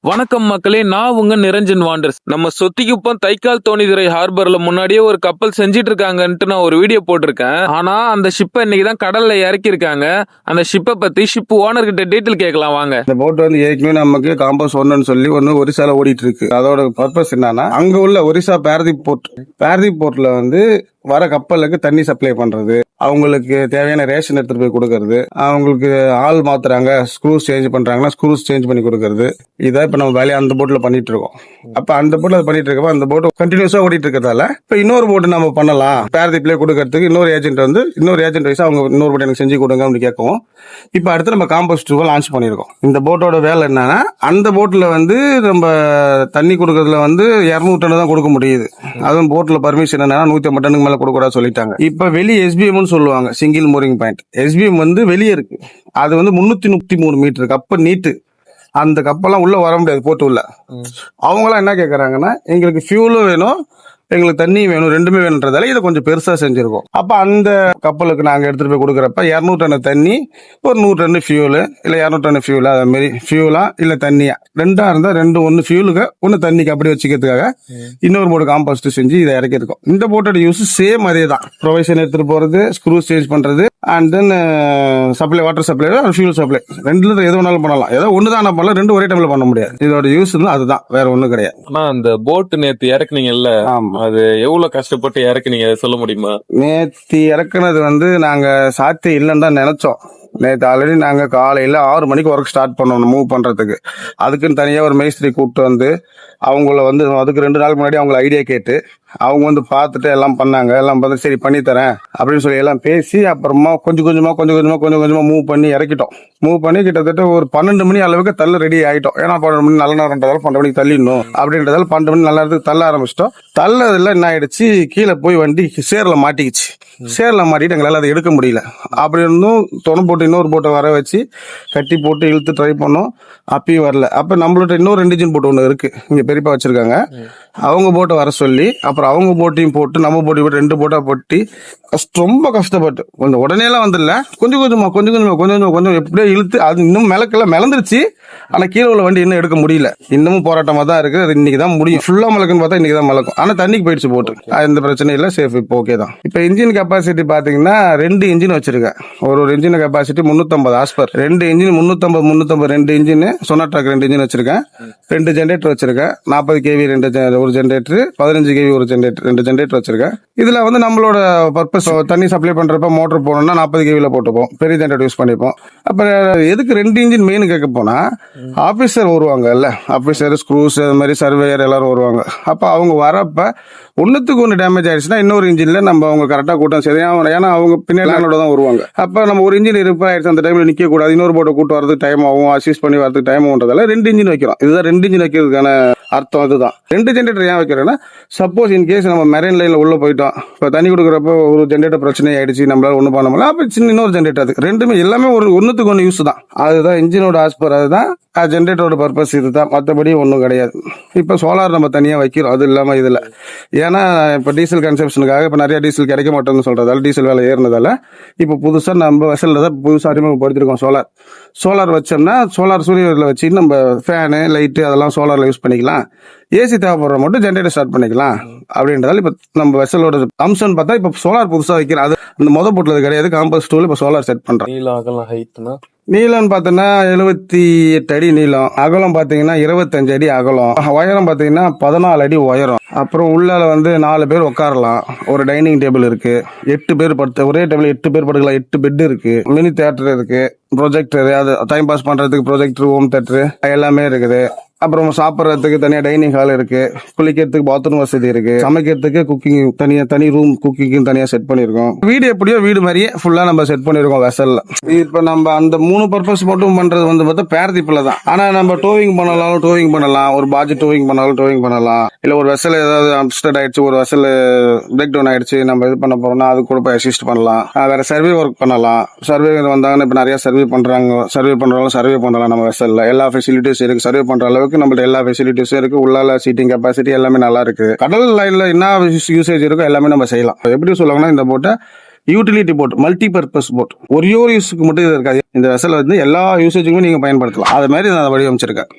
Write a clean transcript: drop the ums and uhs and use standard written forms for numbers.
வணக்கம் மக்களே, நான் உங்க நிரஞ்சன் வாண்டர்ஸ். நம்ம சொத்திக்குப்பம் தைக்கால் தோணிதுறை ஹார்பர்ல முன்னாடியே ஒரு கப்பல் செஞ்சிட்டு இருக்காங்கன்ட்டு நான் ஒரு வீடியோ போட்டிருக்கேன். ஆனா அந்த ஷிப்பை இன்னைக்கு தான் கடல்ல இறக்கி இருக்காங்க. அந்த ஷிப்பை பத்தி ஷிப் ஓனர் கிட்ட டீட்டெயில் கேட்கலாம் வாங்க. இந்த போட் வந்து ஏற்கனவே நமக்கு காம்பஸ் ஒன்னு சொல்லி ஒன்னு ஒரிசால ஓடிட்டு இருக்கு. அதோட பர்பஸ் என்னன்னா, அங்க உள்ள ஒரிசா பாரதீப் போர்ட்ல வந்து வர கப்பலுக்கு தண்ணி சப்ளை பண்றது, அவங்களுக்கு தேவையான ரேஷன் எடுத்துட்டு போய் கொடுக்கறது, அவங்களுக்கு ஆள் மாத்துறாங்க, ஸ்க்ரூஸ் சேஞ்ச் பண்றாங்கன்னா ஸ்க்ரூஸ் சேஞ்ச் பண்ணி கொடுக்கறது. இதை இப்ப நம்ம வேலையை அந்த போட்ல பண்ணிட்டு இருக்கோம். அப்ப அந்த போட்ல பண்ணிட்டு இருக்கப்ப அந்த போட் கண்டினியூஸா ஓடிட்டு இருக்கிறதால இப்ப இன்னொரு போட்டு நம்ம பண்ணலாம், பாரதீப்லயே கொடுக்கறதுக்கு இன்னொரு ஏஜென்ட் வைஸ் அவங்க இன்னொரு போட்டு எனக்கு செஞ்சு கொடுங்க அப்படின்னு கேட்கவும் இப்ப அடுத்து நம்ம காம்பஸ் 2 லான்ச் பண்ணிருக்கோம். இந்த போட்டோட வேலை என்னன்னா, அந்த போட்ல வந்து நம்ம தண்ணி கொடுக்கறதுல வந்து 200 டன் தான் கொடுக்க முடியுது. அதுவும் போட்ல பர்மிஷன் என்னன்னா 150 டனுக்கு மேல கொடுக்கூடாது சொல்லிட்டாங்க. இப்ப வெளியே எஸ்பிஎம் சொல்லுவாங்க, சிங்கிள் மூரிங் பாயிண்ட். எஸ்பிஎம் வந்து வெளியே இருக்கு. அது வந்து 333 மீட்டர் கப்பல் நீட்டு. அந்த கப்பெல்லாம் உள்ள வர முடியாது போட்டு உள்ள. அவங்களாம் என்ன கேட்கறாங்கன்னா, எங்களுக்கு ஃபியூலும் வேணும், எங்களுக்கு தண்ணி வேணும், ரெண்டுமே வேணுன்றதால இதை கொஞ்சம் பெருசா செஞ்சிருக்கோம். அப்ப அந்த கப்பலுக்கு நாங்க எடுத்துட்டு போய் கொடுக்குறப்ப 200 டன் தண்ணி, ஒரு 100 டன் ஃபியூலு, இல்ல 200 டன் ஃபியூலா, அது மாதிரி ஃபியூலா இல்ல தண்ணியா ரெண்டா இருந்தா ஒன்னு ஃபியூலுக்கு ஒன்னு தண்ணிக்கு அப்படி வச்சுக்கிறதுக்காக இன்னொரு போட்டு காம்பஸ்ட் செஞ்சு இதை இறக்கிருக்கோம். இந்த போட்டோட யூஸ் சேம் அதே தான். ப்ரொவைஷன் எடுத்துட்டு போறது, ஸ்க்ரூ சேஞ்ச் பண்றது, and then supply, water supply, fuel supply, ரெண்டுல எது வேணாலும் பண்ணலாம். ஏதோ ஒண்ணுதான் பண்ணலாம், ரெண்டு ஒரே டைம்ல பண்ண முடியாது. இதோட யூஸ் அதுதான், வேற ஒண்ணும் கிடையாது. ஆனா அந்த போட் நேத்து இறக்குனீங்கல்ல, அது எவ்வளவு கஷ்டப்பட்டு இறக்குனீங்க சொல்ல முடியுமா? நேத்து இறக்குனது வந்து நாங்க சாத்தி இல்லைன்னு தான் நினைச்சோம். நேற்று ஆல்ரெடி நாங்க காலையில 6 மணிக்கு ஒர்க் ஸ்டார்ட் பண்ணணும் மூவ் பண்றதுக்கு. அதுக்குன்னு தனியா ஒரு மேஸ்திரி கூப்பிட்டு வந்து அவங்கள வந்து அதுக்கு 2 நாளுக்கு முன்னாடி அவங்கள ஐடியா கேட்டு அவங்க வந்து பார்த்துட்டு எல்லாம் பண்ணாங்க. எல்லாம் பார்த்து சரி பண்ணி தரேன் அப்படின்னு சொல்லி எல்லாம் பேசி அப்புறமா கொஞ்சம் கொஞ்சமா மூவ் பண்ணி இறக்கிட்டோம். மூவ் பண்ணி கிட்டத்தட்ட ஒரு 12 மணி அளவுக்கு தள்ள ரெடி ஆயிட்டோம். ஏன்னா 12 மணி நல்ல நேரம்ன்றதால 12 மணிக்கு தள்ளிடணும் அப்படின்றதால 12 மணி நல்ல நேரத்துக்கு தள்ள ஆரம்பிச்சிட்டோம். தள்ளதுல என்ன ஆயிடுச்சு, கீழே போய் வண்டி சேர்ல மாட்டிக்கிச்சு. சேர்ல மாட்டிட்டு எங்களால அதை எடுக்க முடியல. அப்படி இருந்தும் துணை போட்டு இன்னொரு போட்டை வர வச்சு கட்டி போட்டு இழுத்து ட்ரை பண்ணோம். அப்பயும் வரல. அப்ப நம்மளோட இன்னொரு 2 இன்ஜின் போட்டு ஒண்ணு இருக்கு, இங்க பெரியப்பா வச்சிருக்காங்க. அவங்க போட்டை வர சொல்லி அப்புறம் அவங்க போட்டையும் போட்டு நம்ம போட்டி போட்டு 2 போட்டா போட்டி ரொம்ப கஷ்டப்பட்டு கொஞ்சம் உடனே எல்லாம் வந்துடல, கொஞ்சம் எப்படியோ இழுத்து அது இன்னும் மிளக்கெல்லாம் மிளந்துருச்சு. ஆனா கீழே உள்ள வண்டி இன்னும் எடுக்க முடியல. இன்னமும் போராட்டமா தான் இருக்கு. அது இன்னைக்கு தான் முடியும். ஃபுல்லா மிளக்குன்னு பார்த்தா இன்னைக்கு தான் மிளக்கும். ஆனா தண்ணிக்கு போயிடுச்சு போட்டு. எந்த பிரச்சனை இல்லை, சேஃப். இப்போ ஓகே தான். இப்ப இன்ஜின் கெப்பாசிட்டி பாத்தீங்கன்னா 2 இன்ஜின் வச்சிருக்கேன். ஒரு இன்ஜின் கெப்பாசிட்டி 350 ஆஸ்பர். 2 இன்ஜின் 350 2 இன்ஜின் சொனாட்ராக் 2 இன்ஜின் வச்சிருக்கேன். 2 ஜென்ரேட்டர் வச்சிருக்கேன். 40 கேவி ஒரு ஜென்ரேட்டர், 15 கேவி ஒரு ஜென்ரேட்டர், 2 ஜென்ரேட்டர் வச்சிருக்கேன். இதுல வந்து நம்மளோட பர்பஸ் தண்ணி சப்ளை பண்றப்ப மோட்டர் போனோம்னா 40 கேவில போட்டுப்போம், பெரிய ஜென்ரேட்டர் யூஸ் பண்ணிப்போம். அப்புறம் எதுக்கு 2 இன்ஜின் மெயின் கேட்க போனா, ஆபீசர் வருவாங்கல்ல, ஆபீசர், ஸ்க்ரூஸ், அது மாதிரி சர்வேயர் எல்லாரும் வருவாங்க. அப்ப அவங்க வரப்ப ஒன்னுத்துக்கு ஒன்று டேமேஜ் ஆயிடுச்சுன்னா இன்னொரு இன்ஜின்ல நம்ம அவங்க கரெக்டா கூட்டம் சரி. ஏன்னா அவங்க பின்னாடி தான் வருவாங்க. அப்ப நம்ம ஒரு இன்ஜின் ரிப்பேர் ஆயிடுச்சு, அந்த டைம்ல நிக்க கூடாது, இன்னொரு போட்டை கூட்டு வரதுக்கு டைம் ஆகும், அசிஸ்ட் பண்ணி வரதுக்கு டைம் ஆகுன்றதால 2 இன்ஜின் வைக்கிறோம். இதுதான் 2 இன்ஜின் வைக்கிறதுக்கான அர்த்தம். அதுதான் 2 ஜென்ரேட்டர் ஏன் வைக்கிறேன்னா, சப்போஸ் இன்கேஸ் நம்ம மெரைன் லைன்ல உள்ள போயிட்டோம், இப்ப தண்ணி கொடுக்குறப்ப ஒரு ஜென்ரேட்டர் பிரச்சனை ஆயிடுச்சு, நம்மளால ஒண்ணு பண்ண முடியல, அப்ப சின்ன இன்னொரு ஜென்ரேட்டர். அது ரெண்டுமே எல்லாமே ஒன்னுத்துக்கு ஒன்று யூஸ் தான். அதுதான் இன்ஜினோட ஆஸ்பர், அதுதான் ஜென்ரேட்டரோட பர்பஸ். இதுதான், மற்றபடி ஒன்றும் கிடையாது. இப்ப சோலார் நம்ம தனியா வைக்கிறோம், அது இல்லாம இதுல. ஏன்னா இப்ப டீசல் கன்சப்ஷனுக்காக இப்ப நிறைய டீசல் கிடைக்க மாட்டோம்னு சொல்றதால, டீசல் விலை ஏறினதால இப்ப புதுசா நம்ம வெசல்ல தான் புதுசா அறிமுகப்படுத்திருக்கோம் சோலார் வச்சோம்னா, சோலார் சூரியல வச்சு நம்ம ஃபேனு, லைட்டு அதெல்லாம் சோலார்ல யூஸ் பண்ணிக்கலாம். ஏசி தேவைப்படுற மட்டும் ஜென்ரேட்டர் ஸ்டார்ட் பண்ணிக்கலாம் அப்படின்றதால இப்ப நம்ம வெசலோட அம்சம் பார்த்தா இப்ப சோலார் புதுசா வைக்கிறோம். அது அந்த போட்டுறது கிடையாது. காம்பஸ் 2 இப்ப சோலார் செட் பண்றோம். நீளம் பாத்தீங்கன்னா 78 அடி நீளம், அகலம் பாத்தீங்கன்னா 25 அடி அகலம், உயரம் பாத்தீங்கன்னா 14 அடி உயரம். அப்புறம் உள்ளால வந்து 4 பேர் உட்காரலாம். ஒரு டைனிங் டேபிள் இருக்கு, 8 பேர் படுத்து ஒரே டேபிள் 8 பேர் படுக்கலாம். 8 பெட் இருக்கு, மினி தியேட்டர் இருக்கு, ப்ரொஜெக்டர், அது டைம் பாஸ் பண்றதுக்கு ப்ரொஜெக்டர், ஹோம் தியேட்டர் எல்லாமே இருக்குது. அப்புறம் சாப்பிட்றதுக்கு தனியா டைனிங் ஹால் இருக்கு, குளிக்கிறதுக்கு பாத்ரூம் வசதி இருக்கு, சமைக்கிறதுக்கு குக்கிங் தனி ரூம், குக்கிங் தனியா செட் பண்ணிருக்கோம். வீடு எப்படியோ வீடு மாதிரியே ஃபுல்லா நம்ம செட் பண்ணிருக்கோம் வெசல்ல. இப்ப நம்ம அந்த 3 பர்பஸ் மட்டும் பண்றது வந்து பார்த்தா பாரதீப்ல தான். ஆனா நம்ம டோவிங் பண்ணலாம், ஒரு பாஜ் டோவிங் பண்ணலாம், இல்ல ஒரு வெசல் ஏதாவது அப்ஸ்டட் ஆயிடுச்சு, ஒரு வெசல் பிரேக் டவுன் ஆயிடுச்சு, நம்ம இது பண்ண போறோம்னா அது கூட போய் அசிஸ்ட் பண்ணலாம். வேற சர்வே ஒர்க் பண்ணலாம். சர்வே வந்தாங்கன்னா இப்ப நிறைய சர்வே பண்றவங்க சர்வே பண்ணலாம். நம்ம வெசல்ல எல்லா ஃபெசிலிட்டிஸ் இருக்கு. சர்வே பண்ற அளவுக்கு நம்மள்ட்ட எல்லா ஃபெசிலிட்டிஸும் இருக்கு. உள்ளால சீட்டிங் கெப்பாசிட்டி எல்லாமே நல்லா இருக்கு. கடல் லைன்ல என்ன யூசேஜ் இருக்கோ எல்லாமே நம்ம செய்யலாம். எப்படி சொல்லுவாங்கன்னா, இந்த போட்டை utility boat, multi purpose boat, ஒரே ஒரு யூஸுக்கு மட்டும் இது இருக்காது. இந்த வெசல் வந்து எல்லா யூசேஜுக்குமே நீங்க பயன்படுத்தலாம். அது மாதிரி நான் வடிவமைச்சிருக்கேன்.